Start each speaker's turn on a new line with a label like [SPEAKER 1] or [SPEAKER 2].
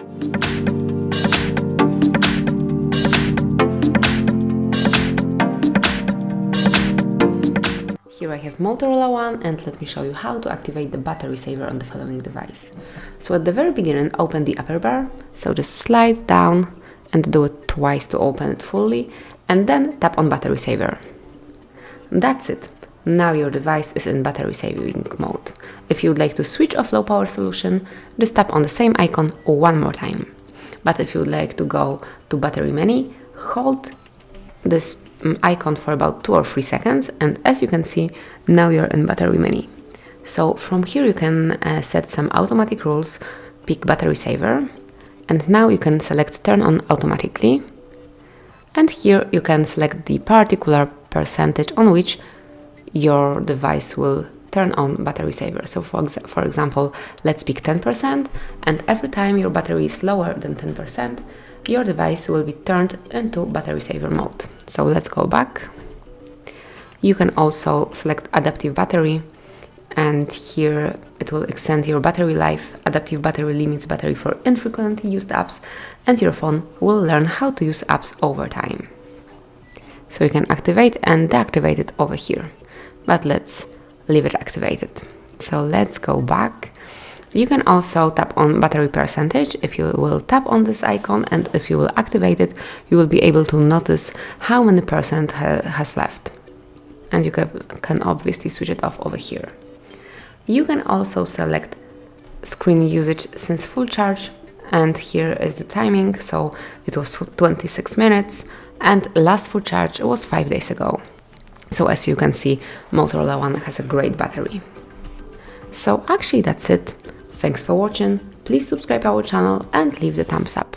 [SPEAKER 1] Here I have Motorola One, and let me show you how to activate the battery saver on the following device. So at the very beginning, open the upper bar, so just slide down and do it twice to open it fully, and then tap on battery saver. That's it. Now your device is in battery saving mode. If you would like to switch off low power solution, just tap on the same icon one more time. But if you would like to go to battery menu, hold this icon for about 2 or 3 seconds, and as you can see, now you're in battery menu. So from here you can set some automatic rules, pick battery saver, and now you can select turn on automatically, and here you can select the particular percentage on which your device will turn on battery saver. So for example, let's pick 10%, and every time your battery is lower than 10%, your device will be turned into battery saver mode. So let's go back. You can also select adaptive battery, and here it will extend your battery life. Adaptive battery limits battery for infrequently used apps, and your phone will learn how to use apps over time. So you can activate and deactivate it over here, but let's leave it activated. So let's go back. You can also tap on battery percentage. If you will tap on this icon and if you will activate it, you will be able to notice how many percent has left. And you can obviously switch it off over here. You can also select screen usage since full charge, and here is the timing. So it was 26 minutes and last full charge was 5 days ago. So as you can see, Motorola One has a great battery. So actually that's it. Thanks for watching, please subscribe our channel and leave the thumbs up.